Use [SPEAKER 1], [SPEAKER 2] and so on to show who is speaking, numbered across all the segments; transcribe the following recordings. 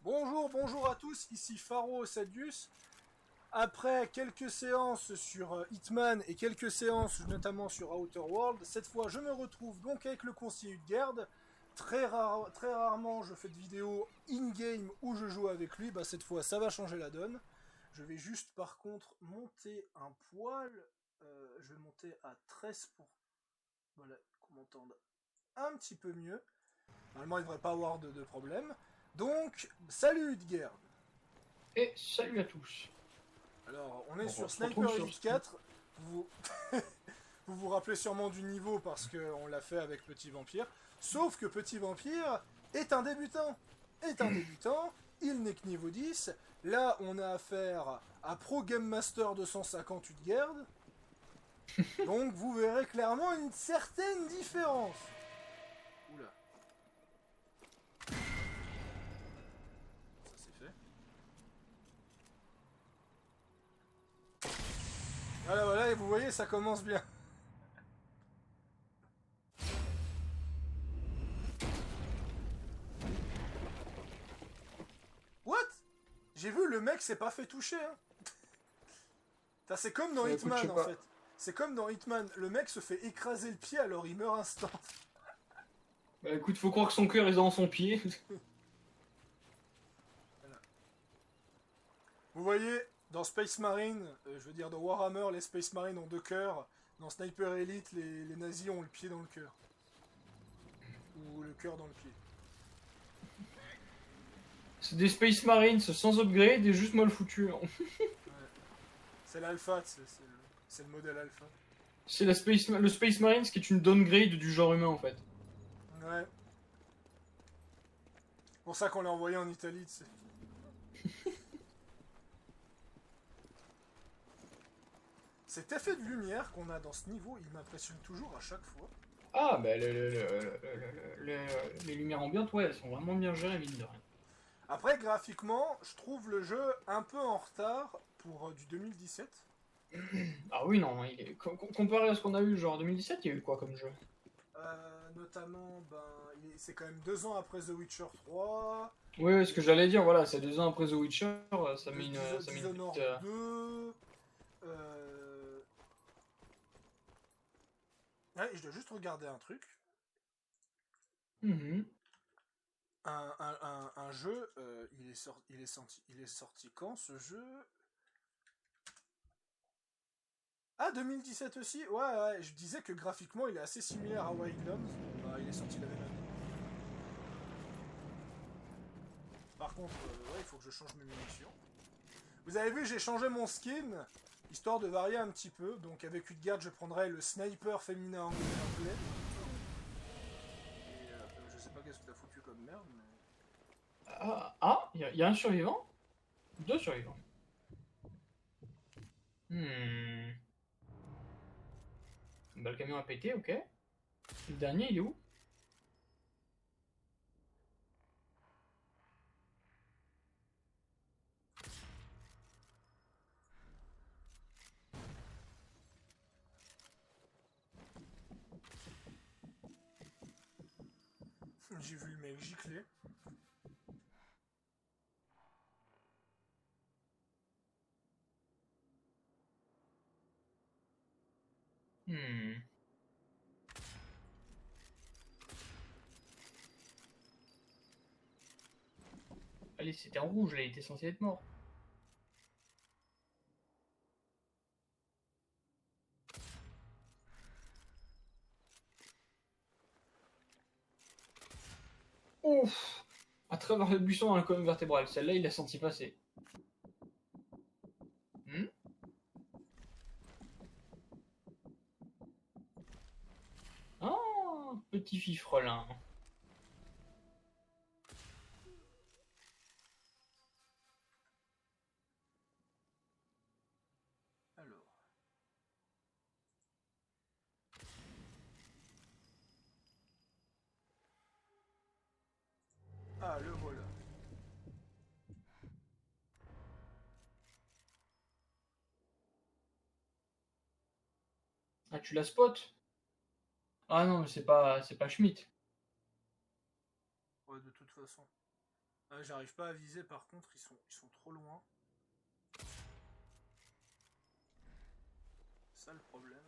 [SPEAKER 1] Bonjour à tous, ici Pharo Sadius. Après quelques séances sur Hitman et quelques séances notamment sur Outer World, cette fois je me retrouve donc avec le conseiller de garde. Très rarement je fais de vidéos in-game où je joue avec lui, bah cette fois ça va changer la donne. Je vais juste par contre monter un poil, je vais monter à 13 pour voilà, qu'on m'entende un petit peu mieux. Normalement il ne devrait pas avoir de problème. Donc, salut Udgerd.
[SPEAKER 2] Et salut à tous.
[SPEAKER 1] Alors, on est
[SPEAKER 2] On
[SPEAKER 1] sur
[SPEAKER 2] se retrouve
[SPEAKER 1] Sniper
[SPEAKER 2] sur
[SPEAKER 1] Elite 4. Vous vous, vous rappelez sûrement du niveau parce qu'on l'a fait avec Petit Vampire. Sauf que Petit Vampire est un débutant. Il n'est que niveau 10. Là, on a affaire à Pro Game Master 250 Utgerd. Donc, vous verrez clairement une certaine différence. Oula. Ça c'est fait. Voilà, et vous voyez, ça commence bien. What? J'ai vu, le mec s'est pas fait toucher, hein. C'est comme dans
[SPEAKER 2] écoute, je
[SPEAKER 1] Hitman
[SPEAKER 2] sais
[SPEAKER 1] en
[SPEAKER 2] pas.
[SPEAKER 1] fait. C'est comme dans Hitman, le mec se fait écraser le pied alors il meurt instant.
[SPEAKER 2] Bah écoute, faut croire que son cœur est dans son pied.
[SPEAKER 1] Voilà. Vous voyez, dans Space Marine, je veux dire dans Warhammer, les Space Marines ont deux cœurs. Dans Sniper Elite, les nazis ont le pied dans le cœur. Ou le cœur dans le pied.
[SPEAKER 2] C'est des Space Marines sans upgrade et juste mal foutus. Hein.
[SPEAKER 1] Ouais. C'est l'alpha, c'est le modèle alpha.
[SPEAKER 2] C'est le Space Marines qui est une downgrade du genre humain en fait.
[SPEAKER 1] Ouais. Pour ça qu'on l'a envoyé en Italie, tu sais. Cet effet de lumière qu'on a dans ce niveau, il m'impressionne toujours à chaque fois.
[SPEAKER 2] Ah bah les lumières ambiantes, ouais, elles sont vraiment bien gérées, mine de rien.
[SPEAKER 1] Après, graphiquement, je trouve le jeu un peu en retard pour du 2017.
[SPEAKER 2] Ah oui, non, comparé à ce qu'on a eu genre 2017, il y a eu quoi comme jeu?
[SPEAKER 1] Notamment, c'est quand même 2 ans après The Witcher 3,
[SPEAKER 2] Oui, oui, ce que j'allais dire, voilà, c'est 2 ans après The Witcher, ça met une
[SPEAKER 1] Dishonored
[SPEAKER 2] petite.
[SPEAKER 1] 2. Euh... Ouais, je dois juste regarder un truc.
[SPEAKER 2] Mhm.
[SPEAKER 1] Un jeu, il est sorti quand ce jeu? Ah, 2017 aussi. Ouais, je disais que graphiquement il est assez similaire à Wildlands. Bah, il est sorti la même année. Par contre, ouais, il faut que je change mes munitions. Vous avez vu, j'ai changé mon skin, histoire de varier un petit peu. Donc avec Utgard, je prendrai le sniper féminin anglais. Et je sais pas qu'est-ce que t'as foutu comme merde, mais...
[SPEAKER 2] Il y a un survivant? Deux survivants. Hmm. Bah, le camion a pété, ok. Le dernier, il est où?
[SPEAKER 1] J'ai vu le mec gicler.
[SPEAKER 2] Hmm. Allez, c'était en rouge, là, il était censé être mort. Ouf! À travers le buisson dans la colonne vertébrale. Celle-là, il l'a senti passer. Hmm. Ah, petit fifrelin.
[SPEAKER 1] Alors... Ah, le voilà.
[SPEAKER 2] Ah, tu la spot? Ah non, mais c'est pas Schmidt.
[SPEAKER 1] Ouais, de toute façon. J'arrive pas à viser, par contre, ils sont trop loin. C'est ça le problème.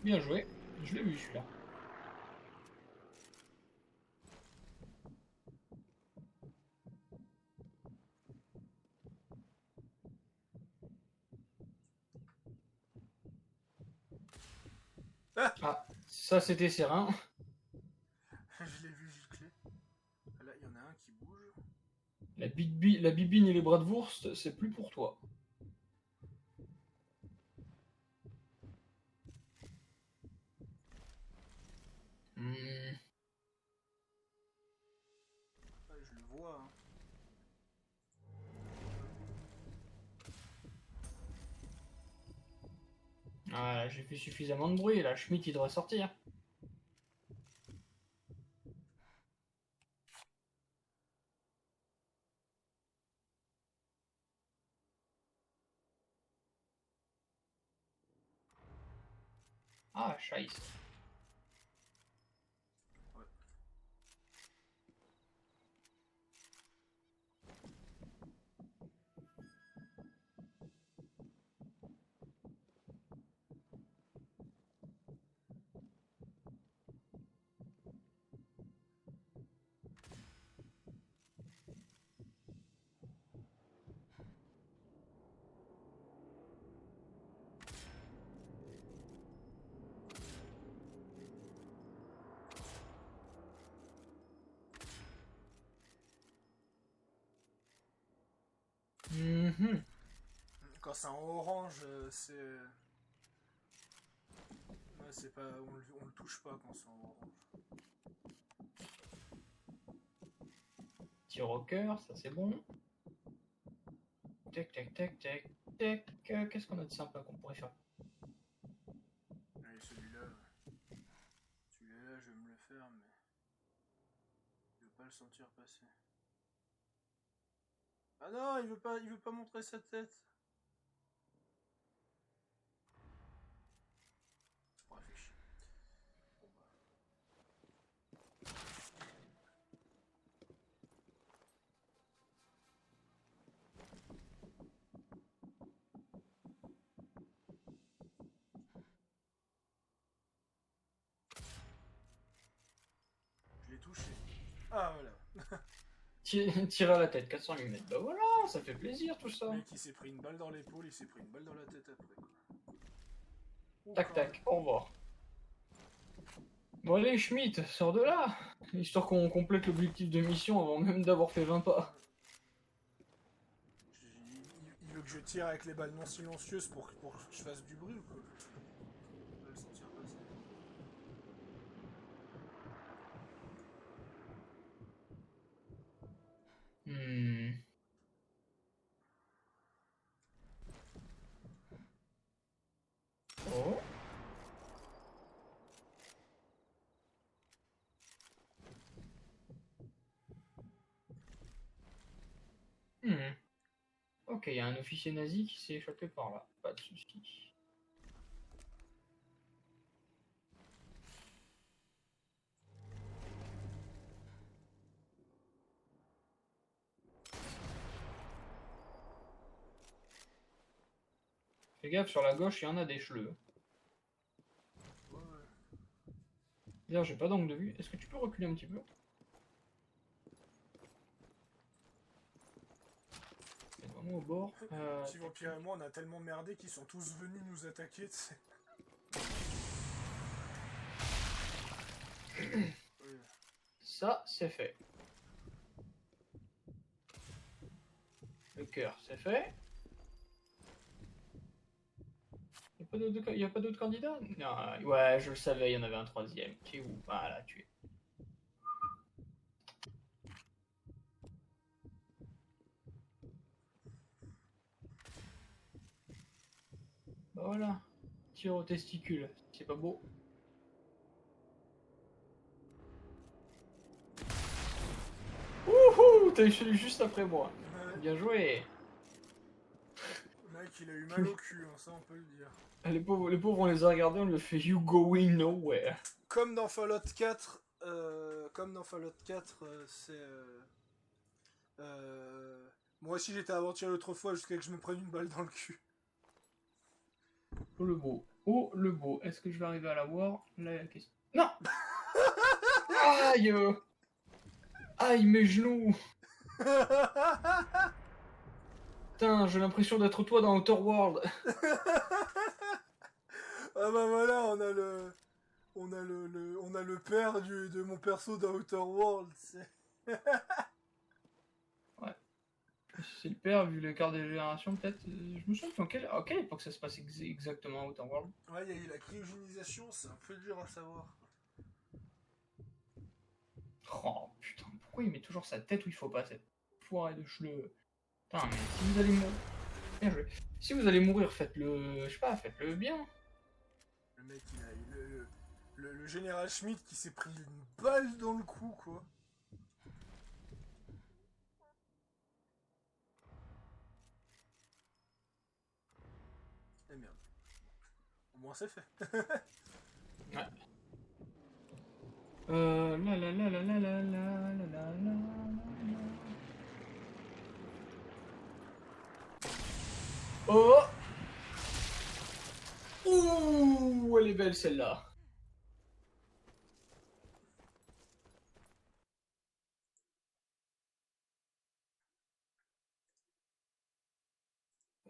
[SPEAKER 2] Bien joué. Je l'ai vu celui-là. Ah, ça c'était serein.
[SPEAKER 1] Je l'ai vu gicler. Là, il y en a un qui bouge.
[SPEAKER 2] La bibine et les bras de Wurst, c'est plus pour toi.
[SPEAKER 1] Je le vois. Hein.
[SPEAKER 2] Ah, j'ai fait suffisamment de bruit, là, Schmitt il devrait sortir. Ah, scheiße.
[SPEAKER 1] Ouais. Quand c'est en orange, c'est... Ouais, c'est pas... on le touche pas quand c'est en orange.
[SPEAKER 2] Tir au cœur, ça c'est bon. Tac, tac, tac, tac, tac. Qu'est-ce qu'on a de sympa qu'on pourrait faire?
[SPEAKER 1] Allez, celui-là... Celui-là, je vais me le faire, mais... Je veux pas le sentir passer. Ah non, il veut pas montrer sa tête. On réfléchit. Bon bah... Je l'ai touché. Ah voilà.
[SPEAKER 2] Tirer à la tête, 400 mm. Bah voilà, ça fait plaisir tout ça.
[SPEAKER 1] Le mec, il s'est pris une balle dans l'épaule, il s'est pris une balle dans la tête après, quoi.
[SPEAKER 2] Tac, tac, au revoir. Bon allez, Schmitt, sors de là, histoire qu'on complète l'objectif de mission avant même d'avoir fait 20 pas.
[SPEAKER 1] Il veut que je tire avec les balles non silencieuses pour que je fasse du bruit ou quoi? Je vais le sentir passer.
[SPEAKER 2] Oh. Ok, il y a un officier nazi qui s'est échappé par là, pas de soucis. Fais gaffe, sur la gauche, il y en a des cheleux.
[SPEAKER 1] Ouais.
[SPEAKER 2] D'ailleurs, j'ai pas d'angle de vue. Est-ce que tu peux reculer un petit peu? Vraiment au bord.
[SPEAKER 1] Si Vampire et moi, on a tellement merdé qu'ils sont tous venus nous attaquer, tu sais.
[SPEAKER 2] Ça, c'est fait. Le cœur, c'est fait. Il n'y a pas d'autres candidats? Non, ouais, je le savais, il y en avait un troisième. Qui est où? Voilà, tu es. Voilà. Tir au testicule. C'est pas beau. Wouhou! T'as eu celui juste après moi.
[SPEAKER 1] Ouais,
[SPEAKER 2] Bien joué.
[SPEAKER 1] le mec, il a eu mal au cul, hein, ça on peut le dire.
[SPEAKER 2] Les pauvres, on les a regardés, on lui a fait You going nowhere.
[SPEAKER 1] Comme dans Fallout 4, c'est... moi aussi j'étais avant-hier l'autre fois jusqu'à que je me prenne une balle dans le cul.
[SPEAKER 2] Oh le beau. Oh le beau. Est-ce que je vais arriver à l'avoir? Là, la question. Non! Aïe! Aïe, mes genoux! Putain, j'ai l'impression d'être toi dans Outer World.
[SPEAKER 1] Ah bah voilà, on a le père de mon perso dans Outer World.
[SPEAKER 2] Ouais. C'est le père, vu l'écart des générations, peut-être. Je me souviens à quelle époque ça se passe exactement à Outer World.
[SPEAKER 1] Ouais, il y a eu la cryogénisation, c'est un peu dur à savoir.
[SPEAKER 2] Oh putain, pourquoi il met toujours sa tête où il faut pas, cette foirée de chleu. Putain, mais si vous allez mourir. Bien joué. Si vous allez mourir, faites-le. Je sais pas, faites-le bien.
[SPEAKER 1] Le mec, il a eu le général Schmidt qui s'est pris une balle dans le cou, quoi. Eh merde. Au moins c'est fait.
[SPEAKER 2] Ouais. La la la la la la la la la la. Oh! Ouh, elle est belle celle-là.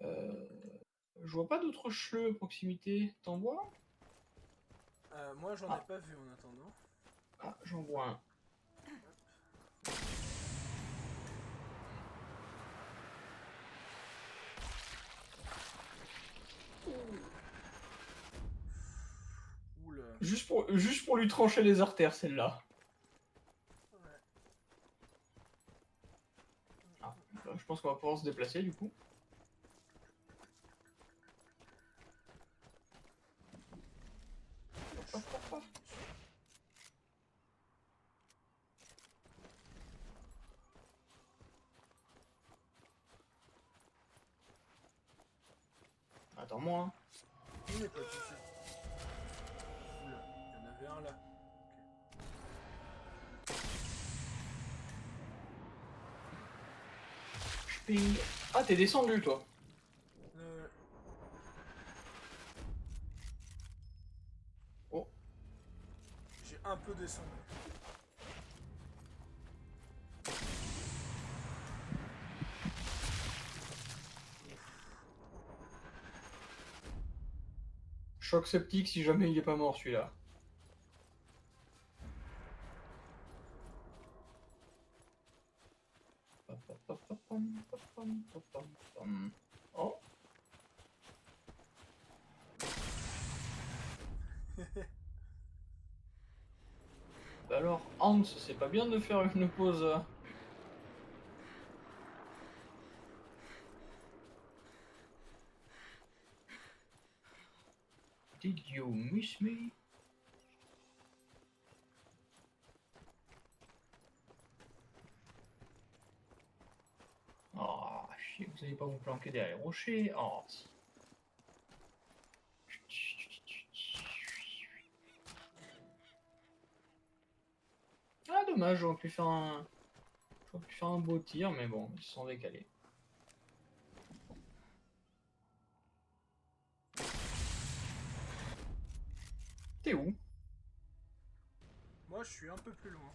[SPEAKER 2] Je vois pas d'autres chleux à proximité. T'en vois?
[SPEAKER 1] Moi j'en ai pas vu en attendant.
[SPEAKER 2] Ah, j'en vois un.
[SPEAKER 1] Oula.
[SPEAKER 2] Juste pour lui trancher les artères, celle-là.
[SPEAKER 1] Ouais.
[SPEAKER 2] Ah, bah, je pense qu'on va pouvoir se déplacer du coup. Attends-moi. Hein.
[SPEAKER 1] Il n'est pas tout seul. Oula, il y en avait un là.
[SPEAKER 2] Ah, t'es descendu toi. Oh.
[SPEAKER 1] J'ai un peu descendu.
[SPEAKER 2] Choc septique si jamais il est pas mort celui-là. Oh. Bah alors, Hans, c'est pas bien de faire une pause. Did you miss me? Oh, chier, vous allez pas vous planquer derrière les rochers. Oh, si. Ah, dommage, j'aurais pu faire un beau tir, mais bon, ils se sont décalés. T'es où?
[SPEAKER 1] Moi je suis un peu plus loin.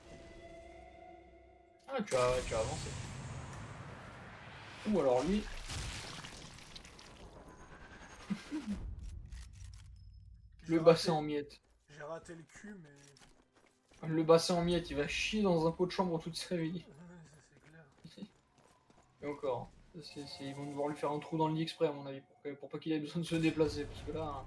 [SPEAKER 2] Ah, tu as avancé. Ou alors lui. Le bassin en miettes.
[SPEAKER 1] J'ai raté le cul, mais.
[SPEAKER 2] Le bassin en miettes, il va chier dans un pot de chambre toute sa vie.
[SPEAKER 1] C'est clair.
[SPEAKER 2] Et encore. Ils vont devoir lui faire un trou dans le lit exprès, à mon avis, pour pas qu'il ait besoin de se déplacer. Parce que là.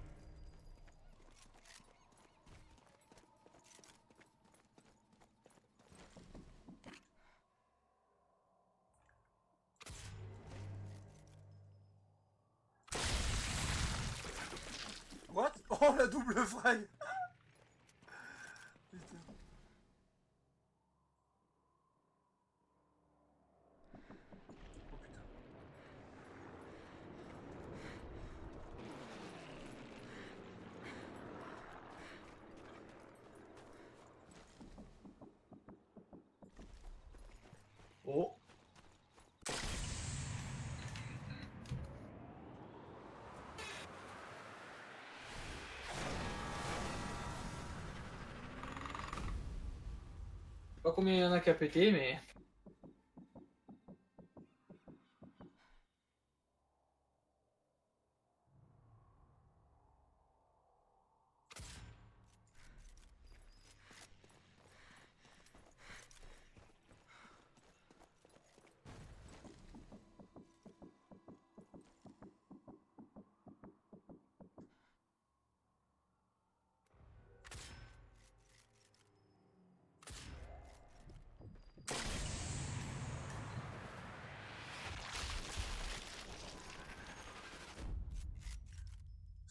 [SPEAKER 1] Oh, la double fraye. Putain. Oh putain.
[SPEAKER 2] Oh. Je sais pas combien il y en a qu'à péter, mais...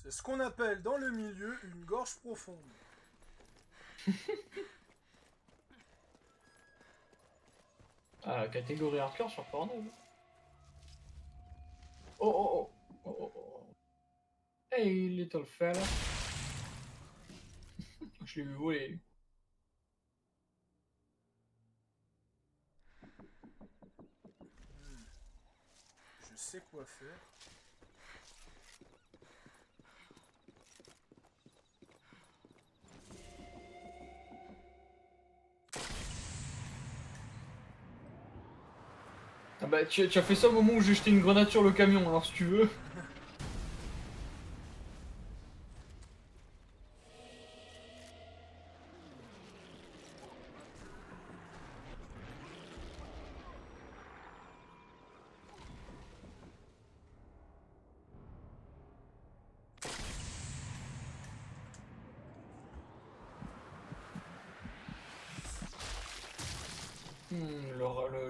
[SPEAKER 1] C'est ce qu'on appelle dans le milieu une gorge profonde.
[SPEAKER 2] Ah, catégorie hardcore sur Pornhub. Oh oh oh. Oh oh oh. Hey, little fella. Je l'ai vu voler.
[SPEAKER 1] Je sais quoi faire.
[SPEAKER 2] Ah bah, tu as fait ça au moment où j'ai jeté une grenade sur le camion, alors si tu veux.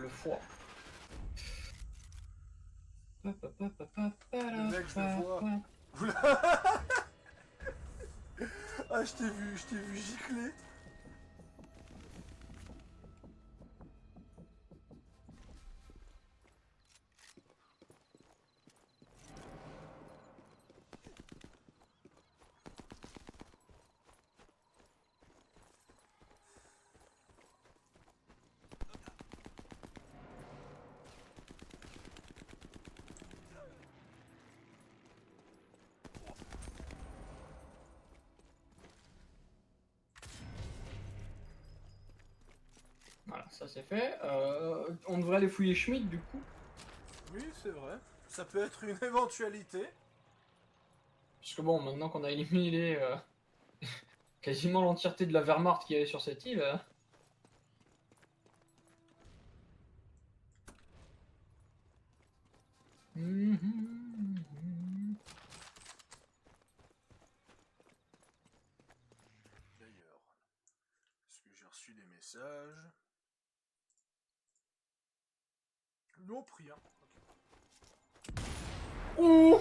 [SPEAKER 2] Le foie.
[SPEAKER 1] Le mec, je le vois. Ah, je t'ai vu gicler.
[SPEAKER 2] Voilà, ça c'est fait. On devrait aller fouiller Schmidt du coup.
[SPEAKER 1] Oui, c'est vrai. Ça peut être une éventualité.
[SPEAKER 2] Parce que bon, maintenant qu'on a éliminé quasiment l'entièreté de la Wehrmacht qu'il y avait sur cette île.
[SPEAKER 1] D'ailleurs, est-ce que j'ai reçu des messages? Non, pris, hein.
[SPEAKER 2] Ouh!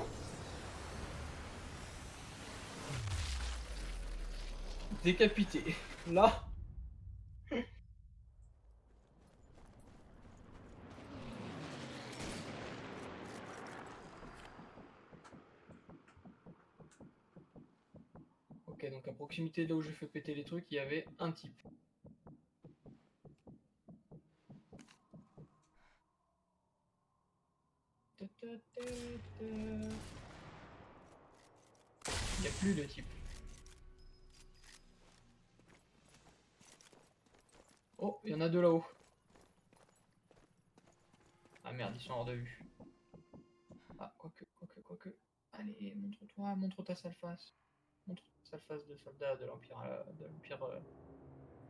[SPEAKER 2] Décapité. Là. Ok, donc à proximité de là où j'ai fait péter les trucs, il y avait un type. Il n'y a plus de type. Oh, il y en a deux là-haut. Ah merde, ils sont hors de vue. Ah, quoique. Allez, montre-toi, montre ta sale face. Montre ta sale face de soldat de l'Empire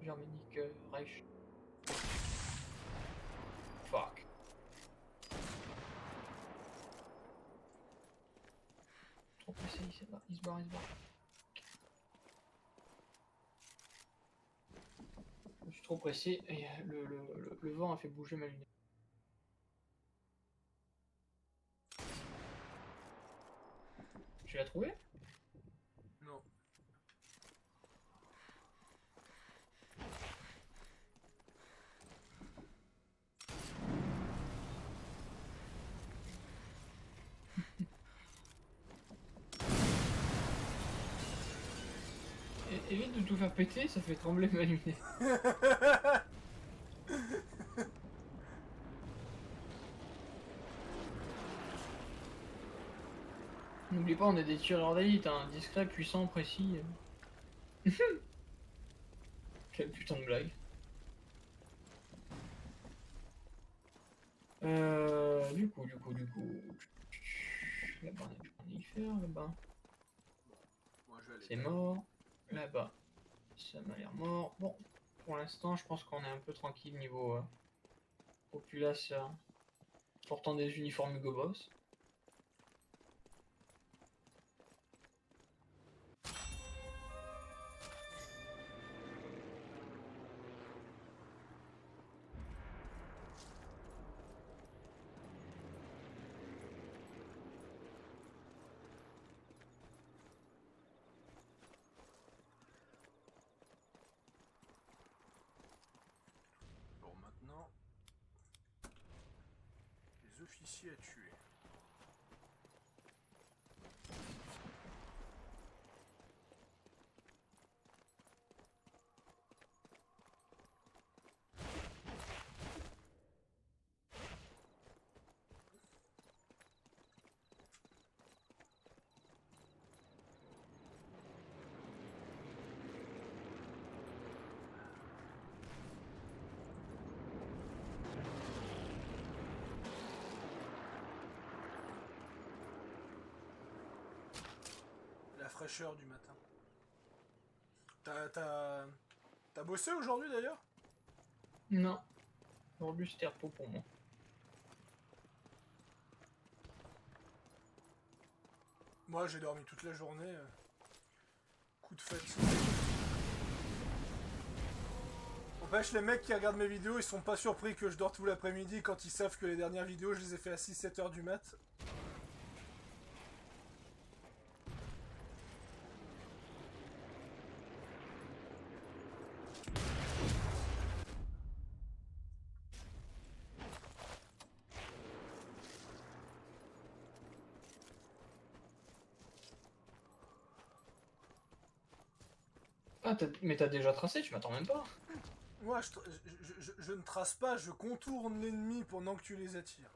[SPEAKER 2] germanique Reich. Fuck. Trop pressé, il se barre, il se barre. Je suis trop pressé et le vent a fait bouger ma lunette. Tu l'as trouvé?
[SPEAKER 1] Non.
[SPEAKER 2] évite de tout faire péter, ça fait trembler ma lumière. N'oublie pas, on est des tireurs d'élite, hein, discret, puissant, précis. Quelle putain de blague. Du coup. Là-bas, on a plus rien à y faire, là-bas.
[SPEAKER 1] Moi, je vais aller
[SPEAKER 2] C'est
[SPEAKER 1] là.
[SPEAKER 2] mort. Là-bas, ça m'a l'air mort. Bon, pour l'instant, je pense qu'on est un peu tranquille niveau population portant des uniformes Hugo Boss.
[SPEAKER 1] Bon, maintenant, les officiers à tuer. La fraîcheur du matin. T'as bossé aujourd'hui d'ailleurs?
[SPEAKER 2] Non. Aujourd'hui, c'était repos pour moi.
[SPEAKER 1] Moi, j'ai dormi toute la journée. Coup de fatigue. N'empêche, les mecs qui regardent mes vidéos, ils sont pas surpris que je dors tout l'après-midi quand ils savent que les dernières vidéos, je les ai fait à 6-7 heures du mat.
[SPEAKER 2] Ah, mais t'as déjà tracé, tu m'attends même pas.
[SPEAKER 1] Moi, je ne trace pas, je contourne l'ennemi pendant que tu les attires.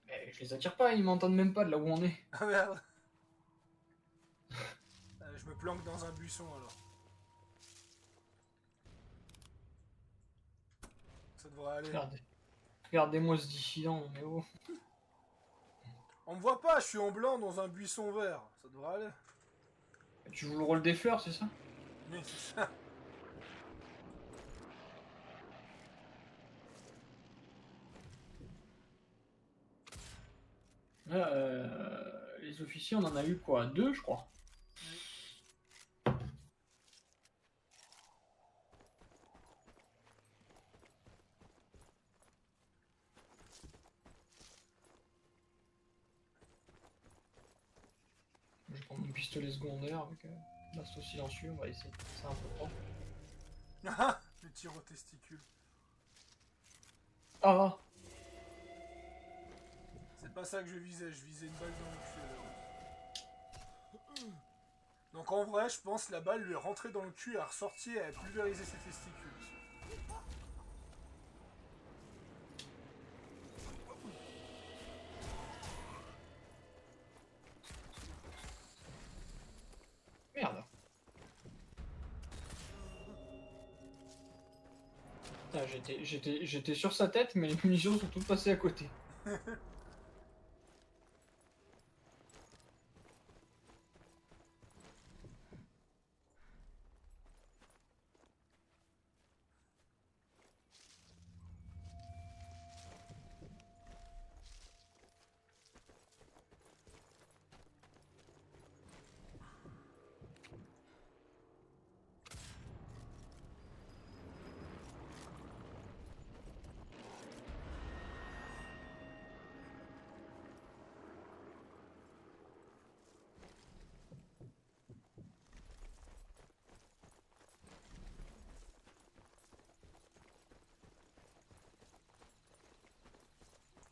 [SPEAKER 2] Mais je les attire pas, ils m'entendent même pas de là où on est.
[SPEAKER 1] Ah merde. Je me planque dans un buisson alors. Ça devrait aller.
[SPEAKER 2] Regardez-moi ce dissident, mais oh.
[SPEAKER 1] On me voit pas, je suis en blanc dans un buisson vert. Ça devrait aller.
[SPEAKER 2] Tu joues le rôle des fleurs, c'est ça?
[SPEAKER 1] Oui, c'est ça.
[SPEAKER 2] Là, les officiers, on en a eu quoi? 2, je crois. Je vais prendre mon pistolet secondaire avec l'assaut silencieux, on va essayer. C'est un peu trop.
[SPEAKER 1] Ah, le tir au testicule.
[SPEAKER 2] Ah!
[SPEAKER 1] C'est pas ça que je visais une balle dans le cul. Donc en vrai, je pense que la balle lui est rentrée dans le cul, elle est ressortie et elle a pulvérisé ses testicules.
[SPEAKER 2] Merde! Putain, j'étais sur sa tête, mais les munitions sont toutes passées à côté.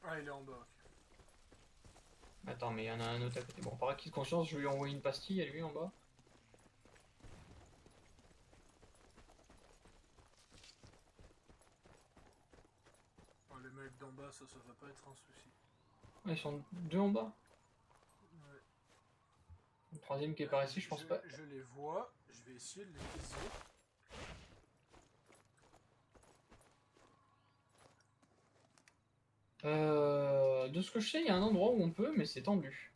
[SPEAKER 1] Ah, il est en bas.
[SPEAKER 2] Attends, mais il y en a un autre à côté. Bon, par acquis de conscience, je vais lui envoyer une pastille à lui en bas.
[SPEAKER 1] bas, ça va pas être un souci.
[SPEAKER 2] Ouais, ils sont 2 en bas.
[SPEAKER 1] Ouais.
[SPEAKER 2] Le troisième qui est par ici, je pense pas.
[SPEAKER 1] Je les vois, je vais essayer de les viser.
[SPEAKER 2] De ce que je sais, il y a un endroit où on peut, mais c'est tendu.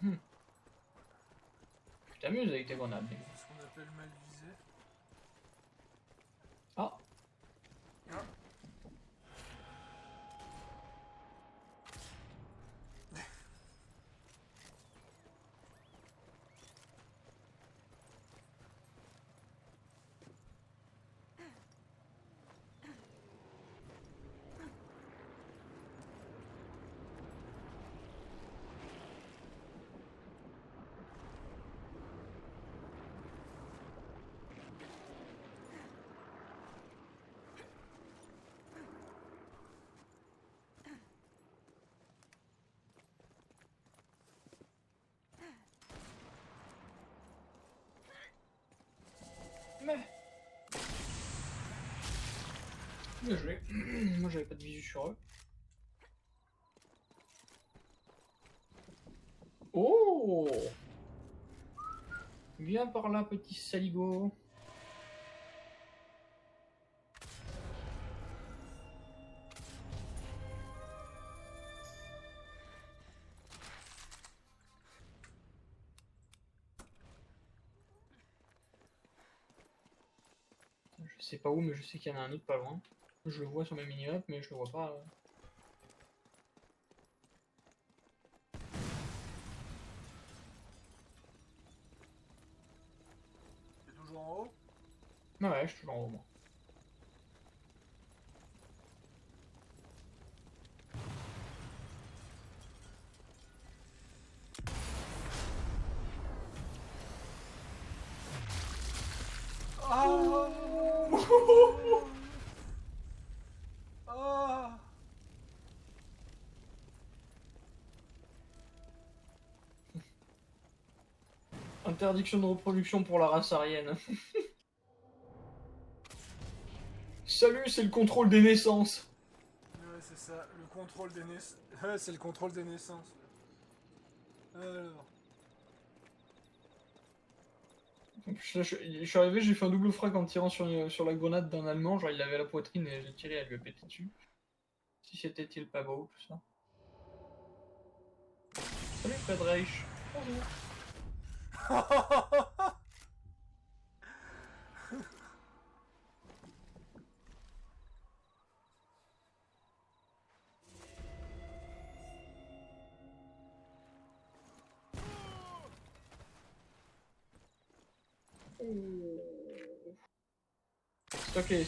[SPEAKER 2] Mhm. Tu t'amuses avec tes grenades.
[SPEAKER 1] C'est ce qu'on appelle mal visé.
[SPEAKER 2] Ah.
[SPEAKER 1] Ah.
[SPEAKER 2] Mais... Bien joué. Moi j'avais pas de visu sur eux. Oh! Viens par là, petit saligo. Je sais pas où, mais je sais qu'il y en a un autre pas loin. Je le vois sur ma mini-map, mais je le vois pas.
[SPEAKER 1] C'est toujours en haut.
[SPEAKER 2] Ah ouais, je suis toujours en haut, moi.
[SPEAKER 1] Ah. Ah.
[SPEAKER 2] Interdiction de reproduction pour la race aryenne. Salut, c'est le contrôle des naissances.
[SPEAKER 1] Ouais, c'est ça, le contrôle des naissances. Ouais, c'est le contrôle des naissances. Alors.
[SPEAKER 2] En plus, là, je suis arrivé, j'ai fait un double frag en tirant sur la grenade d'un Allemand. Genre, il avait la poitrine et j'ai tiré, elle lui a pété dessus. Si c'était-il pas beau, tout ça. Salut, Fred Reich. Bonjour.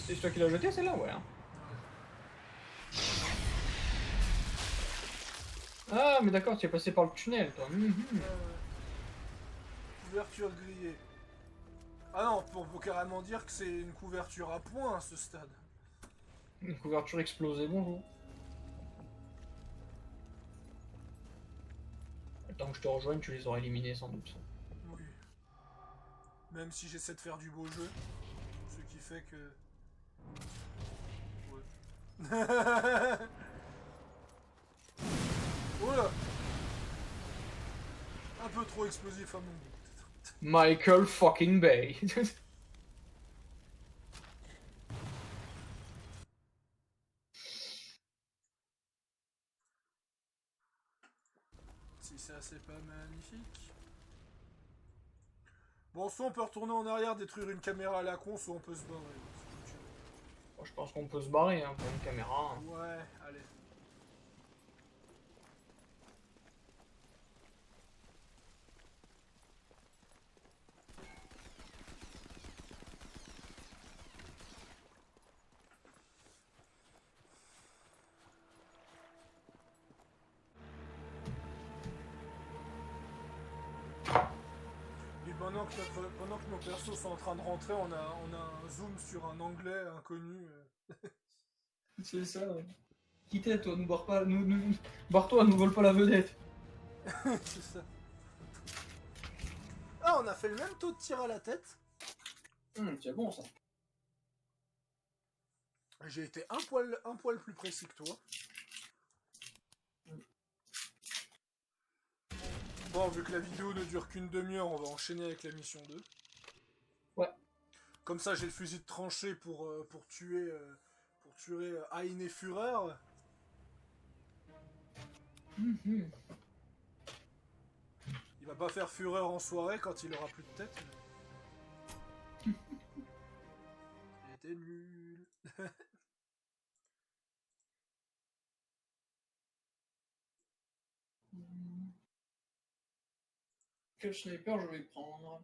[SPEAKER 2] C'est toi qui l'as jeté, celle-là? Ouais. Hein. Ah, mais d'accord, tu es passé par le tunnel, toi.
[SPEAKER 1] Couverture grillée. Ah non, on peut carrément dire que c'est une couverture à point à ce stade.
[SPEAKER 2] Une couverture explosée, bonjour. Le temps que je te rejoigne, tu les auras éliminés sans doute.
[SPEAKER 1] Oui. Même si j'essaie de faire du beau jeu. Ce qui fait que... Ouais. Oula. Un peu trop explosif à mon goût.
[SPEAKER 2] Michael fucking Bay.
[SPEAKER 1] Si ça c'est pas magnifique. Bon, soit on peut retourner en arrière, détruire une caméra à la con, soit on peut se barrer.
[SPEAKER 2] Bon, je pense qu'on peut se barrer hein, pour une caméra. Hein.
[SPEAKER 1] Ouais, allez. Et pendant que nos persos sont en train de rentrer, on a un zoom sur un anglais inconnu.
[SPEAKER 2] C'est ça. Ouais. Quittez, toi, nous barre pas, barre-toi, nous vole pas la vedette.
[SPEAKER 1] C'est ça. Ah, on a fait le même taux de tir à la tête.
[SPEAKER 2] C'est bon ça.
[SPEAKER 1] J'ai été un poil plus précis que toi. Bon, vu que la vidéo ne dure qu'une demi-heure, on va enchaîner avec la mission 2.
[SPEAKER 2] Ouais.
[SPEAKER 1] Comme ça, j'ai le fusil de tranchée pour tuer Hein et Führer.
[SPEAKER 2] Mhm.
[SPEAKER 1] Il va pas faire Führer en soirée quand il aura plus de tête. C'était nul.
[SPEAKER 2] Quel sniper je vais prendre?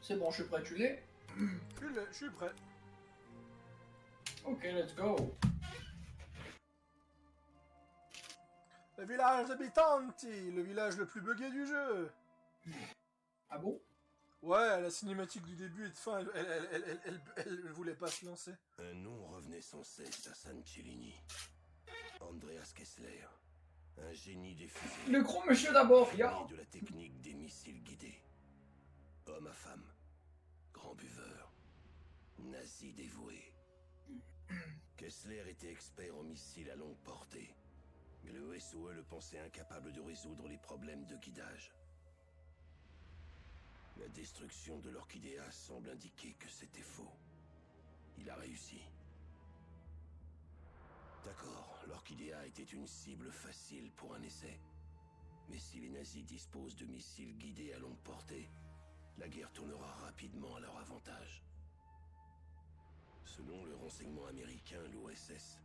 [SPEAKER 2] C'est bon, je suis prêt, tu l'es?
[SPEAKER 1] Je suis prêt.
[SPEAKER 2] Ok, let's go.
[SPEAKER 1] Le village d'Abitanti, le village le plus buggé du jeu.
[SPEAKER 2] Ah bon?
[SPEAKER 1] Ouais, la cinématique du début et de fin, elle voulait pas se lancer.
[SPEAKER 3] Un nom revenait sans cesse à San Cellini. Andreas Kessler, un génie des fusées.
[SPEAKER 2] Le gros monsieur d'abord,
[SPEAKER 3] Pionnier
[SPEAKER 2] ya.
[SPEAKER 3] de la technique des missiles guidés. Homme à femme, grand buveur, nazi dévoué. Kessler était expert en missiles à longue portée, mais le SOE le pensait incapable de résoudre les problèmes de guidage. La destruction de l'Orchidea semble indiquer que c'était faux. Il a réussi. D'accord, l'Orchidea était une cible facile pour un essai. Mais si les nazis disposent de missiles guidés à longue portée, la guerre tournera rapidement à leur avantage. Selon le renseignement américain, l'OSS,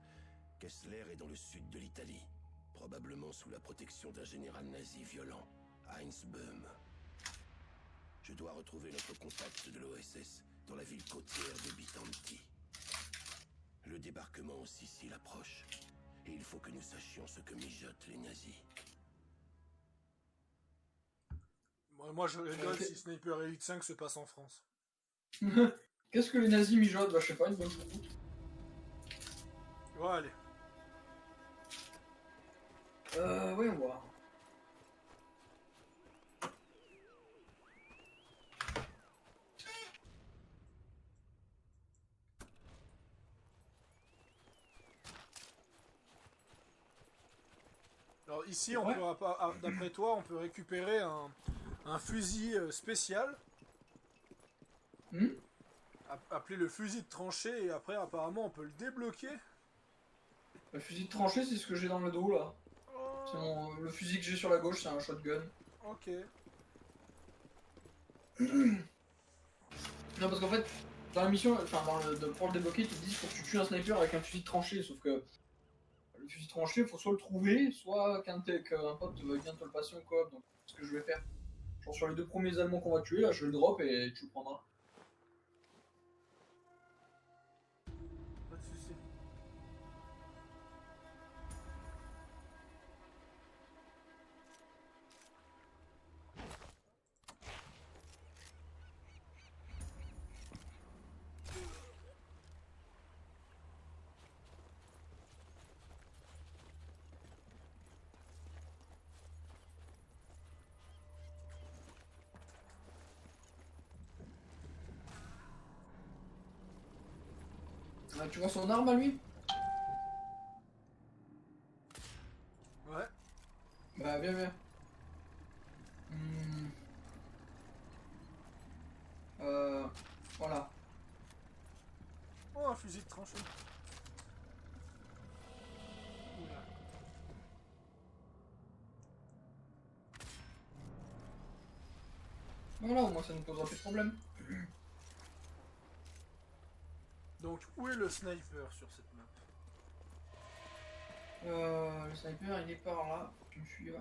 [SPEAKER 3] Kessler est dans le sud de l'Italie, probablement sous la protection d'un général nazi violent, Heinz Böhm. Je dois retrouver notre contact de l'OSS dans la ville côtière de Bitanti. Le débarquement en Sicile approche, et il faut que nous sachions ce que mijotent les nazis.
[SPEAKER 1] Moi je rigole si Sniper Elite 5 se passe en France.
[SPEAKER 2] Qu'est-ce que les nazis mijotent? Bah, je sais pas, une bonne choucroute.
[SPEAKER 1] Ouais, allez.
[SPEAKER 2] Voyons voir.
[SPEAKER 1] Alors ici, on
[SPEAKER 2] Ouais.
[SPEAKER 1] peut, d'après toi, on peut récupérer un fusil spécial, appelé le fusil de tranchée, et après, apparemment, on peut le débloquer.
[SPEAKER 2] Le fusil de tranchée, c'est ce que j'ai dans le dos là. C'est le fusil que j'ai sur la gauche, c'est un shotgun.
[SPEAKER 1] Ok.
[SPEAKER 2] Non, parce qu'en fait, dans la mission, enfin, pour le débloquer, ils te disent faut que tu tues un sniper avec un fusil de tranchée, sauf que le fusil de tranchée, faut soit le trouver, soit qu'un pote vient te le passer en coop. Donc, c'est ce que je vais faire. Genre, sur les 2 premiers Allemands qu'on va tuer, là, je le drop et tu le prendras.
[SPEAKER 1] Pas de soucis.
[SPEAKER 2] Tu vois son arme à lui?
[SPEAKER 1] Ouais.
[SPEAKER 2] Bah, viens. Voilà.
[SPEAKER 1] Oh, un fusil de tranchée. Oula.
[SPEAKER 2] Voilà, au moins ça ne posera plus de problème.
[SPEAKER 1] Donc, où est le sniper sur cette map?
[SPEAKER 2] Le sniper, il est par là. Tu me suis là.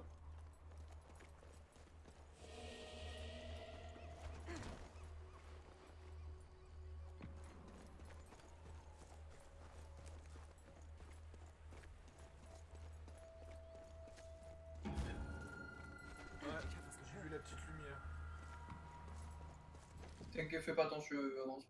[SPEAKER 1] Ouais, j'ai vu la petite lumière.
[SPEAKER 2] T'inquiète, fais pas attention, avance.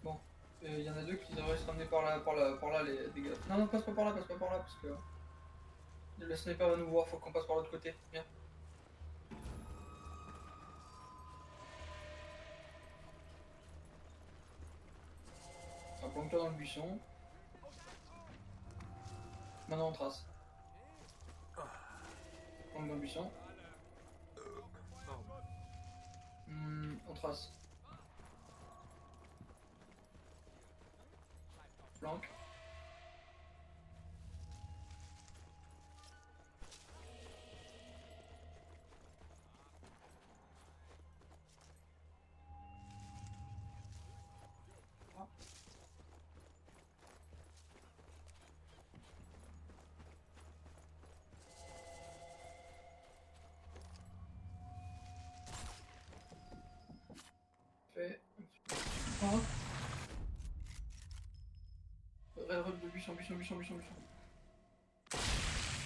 [SPEAKER 2] Bon, il y en a deux qui devraient se ramener par là les dégâts. Non, non, passe pas par là, parce que le sniper va nous voir, faut qu'on passe par l'autre côté. Viens. On planque-toi dans le buisson. Maintenant on trace. Planque dans le buisson. On trace. Planque. Fait. Ah. Railroad de buisson.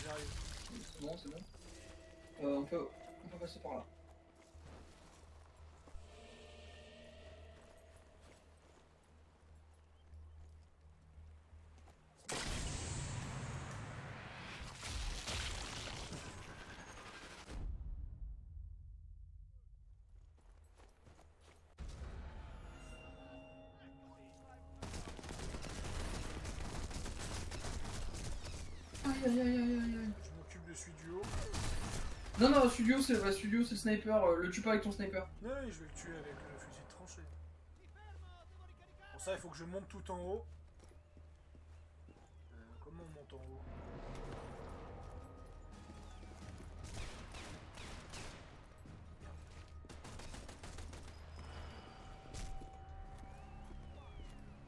[SPEAKER 1] J'arrive.
[SPEAKER 2] C'est bon. On peut passer par là. Aïe.
[SPEAKER 1] Je m'occupe de celui du haut.
[SPEAKER 2] Non, studio c'est le sniper, le tue pas avec ton sniper.
[SPEAKER 1] Oui, je vais le tuer avec le fusil de tranchée. Pour ça, il faut que je monte tout en haut. Comment on monte en haut?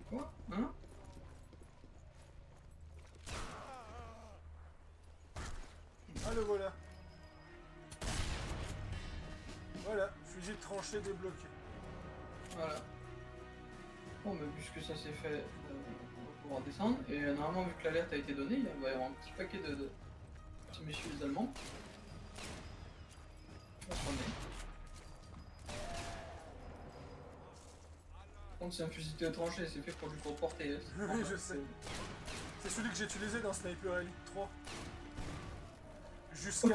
[SPEAKER 2] Quoi? Hein?
[SPEAKER 1] Ah, le voilà. Voilà, fusil de tranchée débloqué.
[SPEAKER 2] Voilà. Bon, mais puisque ça s'est fait, on va pouvoir descendre. Et normalement, vu que l'alerte a été donnée, il va y avoir un petit paquet de petits messieurs les Allemands. On va se ramener. Par contre, c'est un fusil de tranchée, c'est fait pour du court portée.
[SPEAKER 1] Oui, je sais. C'est celui que j'ai utilisé dans Sniper Elite 3. Jusqu'à...
[SPEAKER 2] Oh,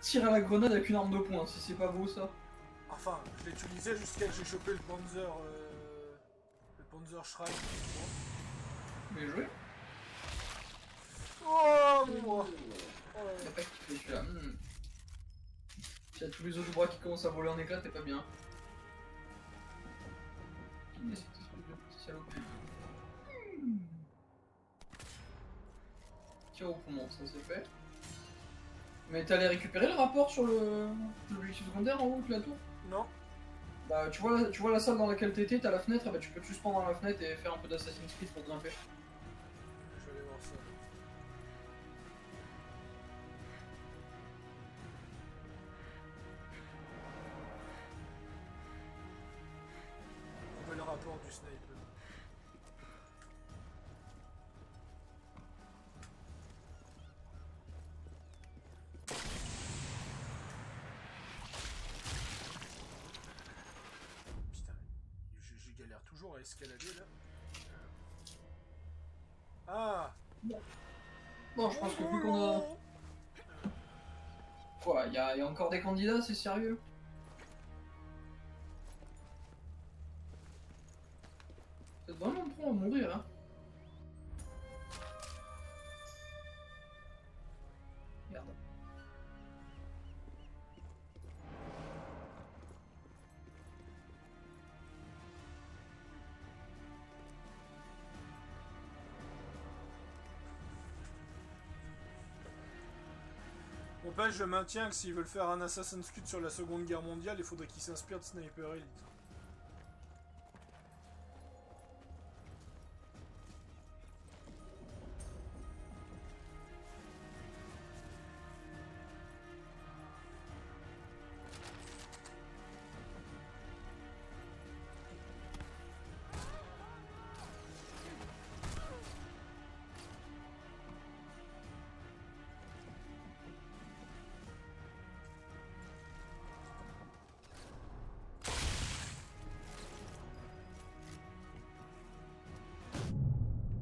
[SPEAKER 2] tire à la grenade avec une arme de poing, si c'est pas beau ça.
[SPEAKER 1] Enfin, je l'ai utilisé jusqu'à que j'ai chopé le Panzer... le Panzer Schrein.
[SPEAKER 2] Bien joué.
[SPEAKER 1] Oh, moi.
[SPEAKER 2] T'as pas kiffé celui-là. S'il y a tous les autres bras qui commencent à voler en éclats, t'es pas bien. Qui est cette espèce de petit salaud? Tir au poumon, ça c'est fait. Mais t'allais récupérer le rapport sur l'objectif secondaire en haut de la tour?
[SPEAKER 1] Non.
[SPEAKER 2] Bah tu vois la salle dans laquelle t'étais, t'as la fenêtre, et bah tu peux juste prendre dans la fenêtre et faire un peu d'Assassin's Creed pour grimper.
[SPEAKER 1] Je vais aller voir ça. Trouver le rapport du sniper. Putain, je galère toujours à escalader là. Ah!
[SPEAKER 2] Bon, je pense que vu qu'on a... Quoi, y a encore des candidats, c'est sérieux? C'est vraiment prêt à mourir, hein. Merde.
[SPEAKER 1] N'empêche, je maintiens que s'ils veulent faire un Assassin's Creed sur la Seconde Guerre mondiale, il faudrait qu'ils s'inspirent de Sniper Elite.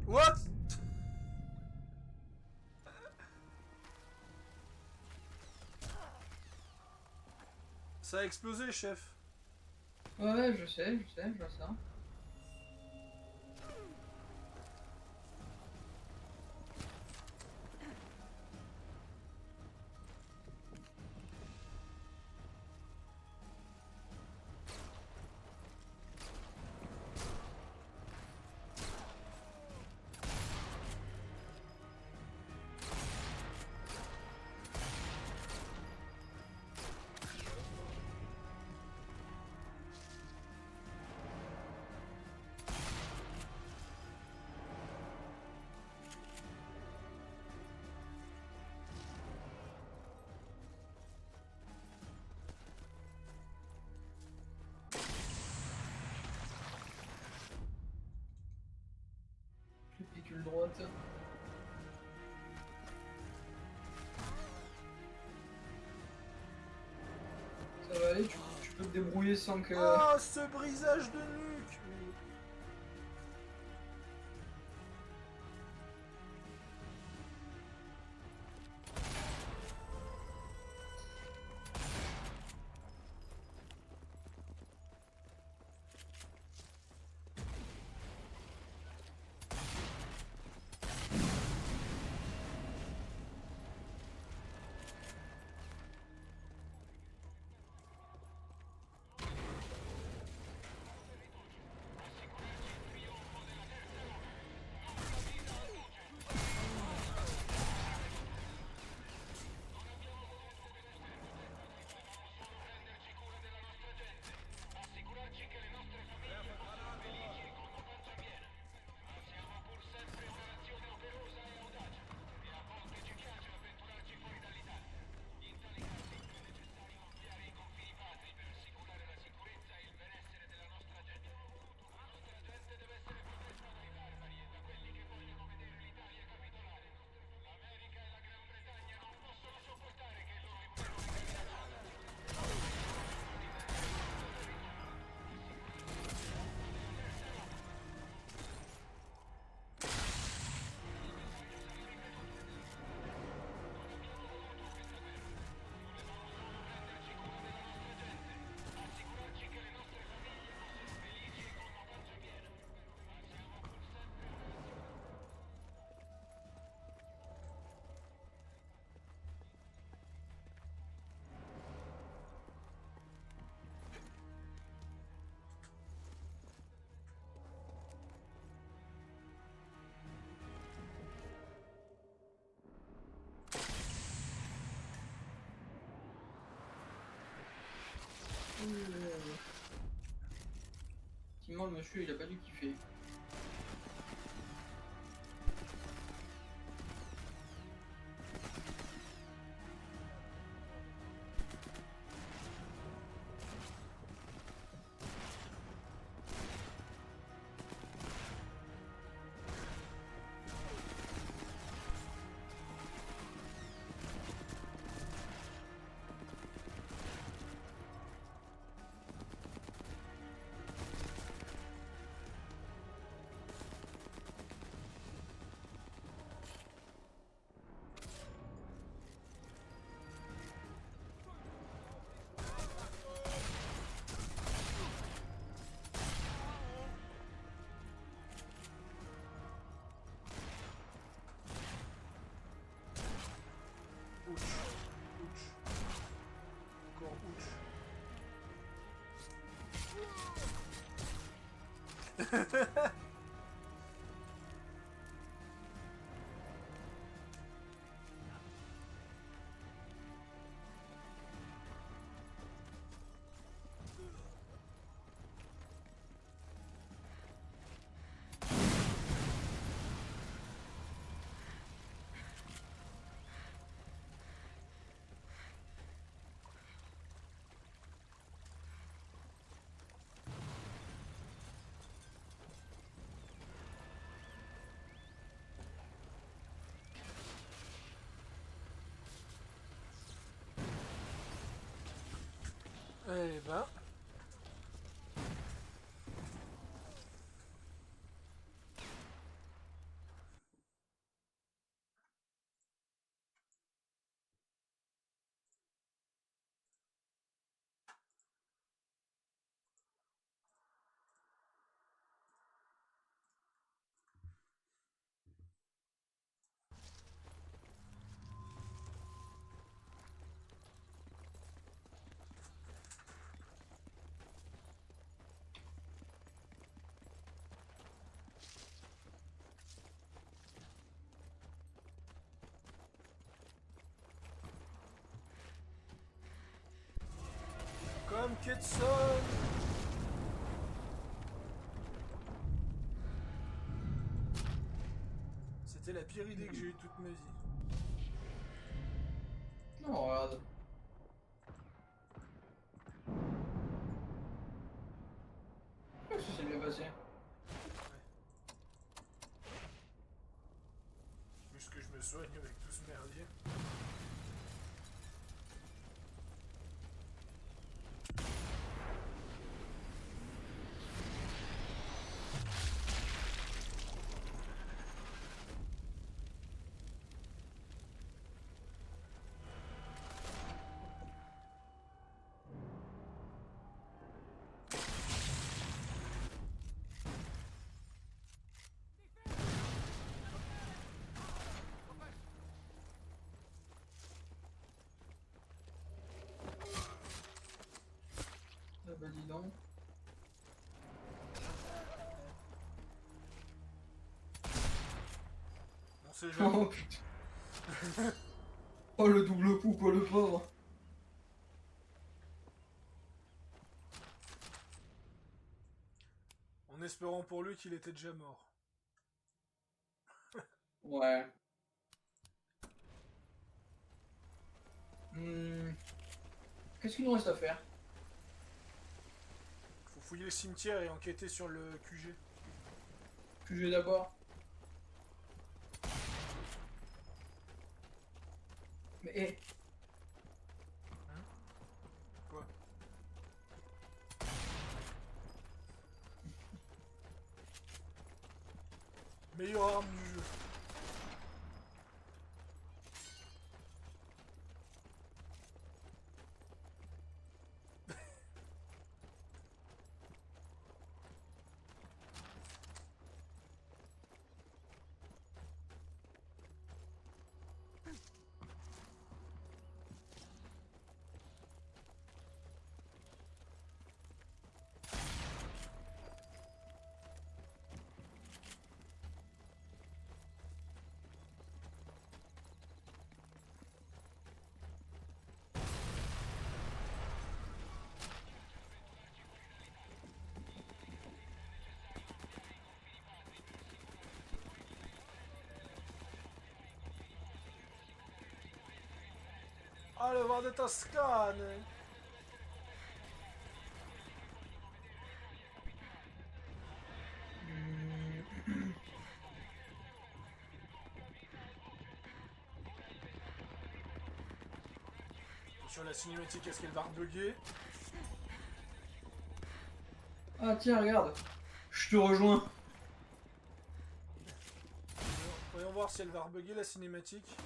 [SPEAKER 1] What? Ça a explosé, chef.
[SPEAKER 2] Ouais, je sais, je vois ça. Pécule droite. Ça va aller, tu peux te débrouiller sans que...
[SPEAKER 1] Oh, ce brisage de nuque!
[SPEAKER 2] Effectivement, le monsieur, il a pas dû kiffer.
[SPEAKER 1] Ouch. Ouch. Encore ouch. bouquet de sol. C'était la pire idée que j'ai eue toute ma vie.
[SPEAKER 2] Non, regarde. Qu'est-ce que c'est bien passé?
[SPEAKER 1] Juste que je me soigne avec tout ce merdier.
[SPEAKER 2] Ah bah dis donc.
[SPEAKER 1] On sait jamais.
[SPEAKER 2] Oh putain. Oh le double coup quoi le pauvre.
[SPEAKER 1] En espérant pour lui qu'il était déjà mort.
[SPEAKER 2] Ouais. Qu'est-ce qu'il nous reste à faire?
[SPEAKER 1] Faut fouiller le cimetière et enquêter sur le QG.
[SPEAKER 2] QG d'abord. Mais hé,
[SPEAKER 1] Quoi? Meilleure arme du jeu. Ah, le voir de Toscane. Sur la cinématique, est-ce qu'elle va rebugger?
[SPEAKER 2] ah tiens regarde, je te rejoins.
[SPEAKER 1] Voyons voir si elle va rebugger la cinématique.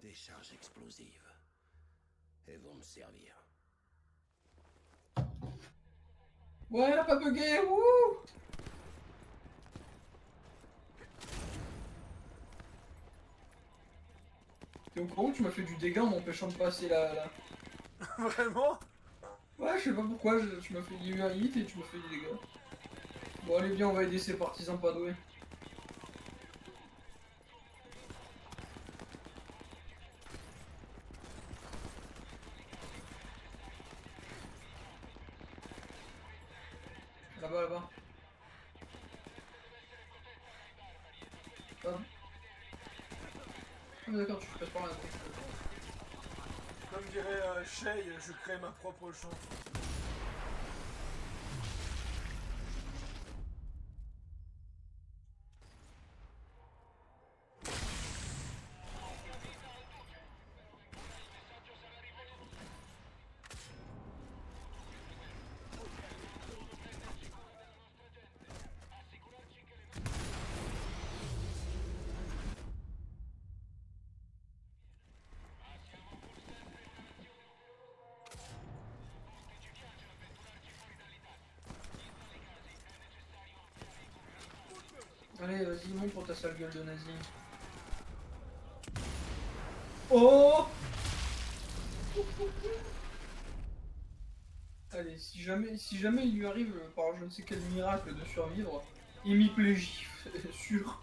[SPEAKER 3] Des charges explosives. Elles vont me servir.
[SPEAKER 2] Ouais, elle a pas bugué, wouh. T'es au courant que tu m'as fait du dégât en m'empêchant de passer la...
[SPEAKER 1] Vraiment?
[SPEAKER 2] Ouais, je sais pas pourquoi, tu m'as fait... Il y a eu un hit et tu m'as fait des dégâts. Bon allez viens, on va aider ces partisans pas doués. Là-bas, là-bas. Ah, ah, d'accord, tu passes par là.
[SPEAKER 1] Comme dirait Shay, je crée ma propre chance.
[SPEAKER 2] Allez, vas-y, monte pour ta sale gueule de nazi. Oh! Allez, si jamais il lui arrive, par je ne sais quel miracle, de survivre, hémiplégie, sûr.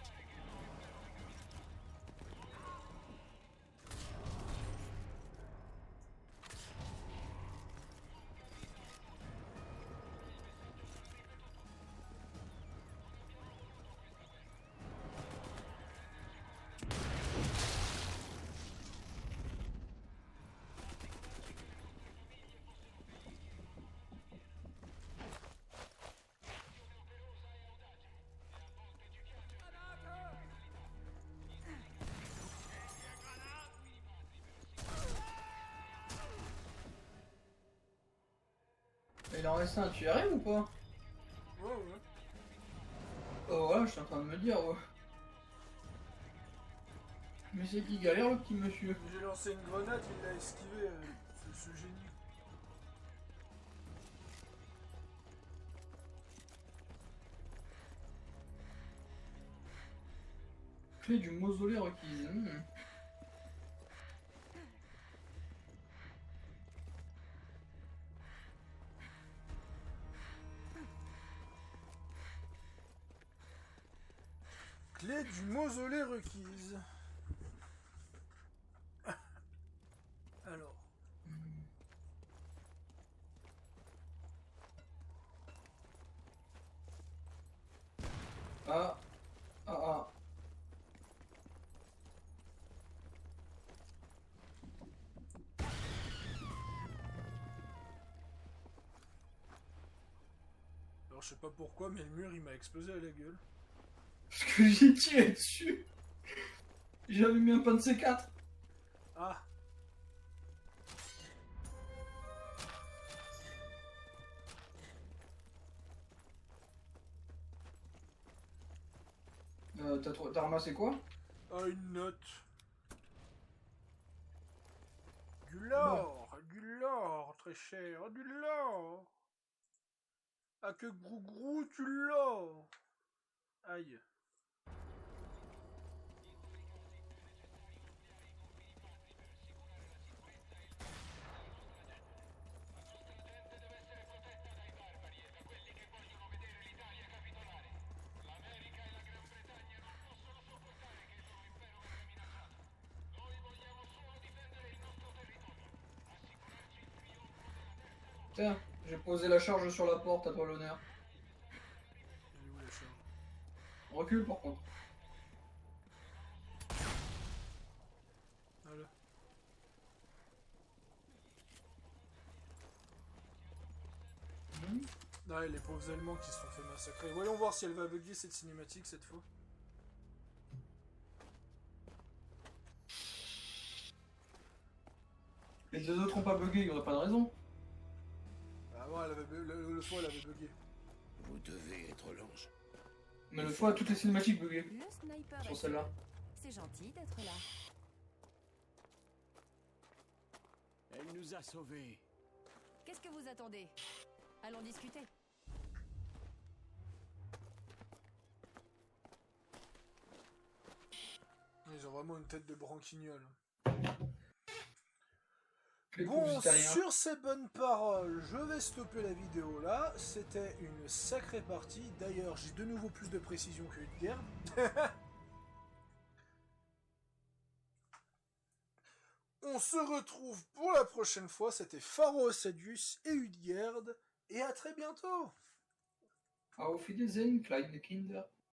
[SPEAKER 2] Il en reste un, tu y arrives ou pas?
[SPEAKER 1] Ouais, ouais.
[SPEAKER 2] Oh voilà, je suis en train de me dire, ouais. Mais c'est qui galère le petit monsieur?
[SPEAKER 1] J'ai lancé une grenade, il l'a esquivé, ce génie.
[SPEAKER 2] Clé du mausolée requise.
[SPEAKER 1] Clé du mausolée requise. Alors.
[SPEAKER 2] Ah. Ah ah.
[SPEAKER 1] Alors je sais pas pourquoi, mais le mur il m'a explosé à la gueule.
[SPEAKER 2] Parce que j'ai tiré dessus. J'avais mis un pan de C4.
[SPEAKER 1] Ah.
[SPEAKER 2] T'as ramassé quoi?
[SPEAKER 1] Ah, une note. Du lore, très cher, du lore. Ah que grou tu l'as. Aïe.
[SPEAKER 2] Tiens, j'ai posé la charge sur la porte, à toi l'honneur.
[SPEAKER 1] Elle est où la charge?
[SPEAKER 2] Recule par contre.
[SPEAKER 1] Voilà. Ah, les pauvres Allemands qui se sont fait massacrer. Voyons voir si elle va bugger cette cinématique cette fois.
[SPEAKER 2] Les deux autres ont pas bugué, il y aurait pas de raison.
[SPEAKER 1] Avant, elle avait le fois, elle avait bugué.
[SPEAKER 3] Vous devez être l'ange.
[SPEAKER 2] Mais le fois, toutes les cinématiques buguaient.
[SPEAKER 4] Le sniper
[SPEAKER 2] Sur
[SPEAKER 4] est
[SPEAKER 2] celle-là.
[SPEAKER 4] sauvé. C'est gentil d'être là.
[SPEAKER 5] Elle nous a sauvés.
[SPEAKER 4] Qu'est-ce que vous attendez? Allons discuter.
[SPEAKER 1] Ils ont vraiment une tête de branquignol.
[SPEAKER 2] Les
[SPEAKER 1] Bon,
[SPEAKER 2] pauvres Italiens.
[SPEAKER 1] sur ces bonnes paroles, je vais stopper la vidéo là. C'était une sacrée partie. D'ailleurs, j'ai de nouveau plus de précision que Hudgerd. On se retrouve pour la prochaine fois. C'était Pharaoh Sadius et Hudgerd. Et à très bientôt.
[SPEAKER 2] Auf Wiedersehen, kleine Kinder.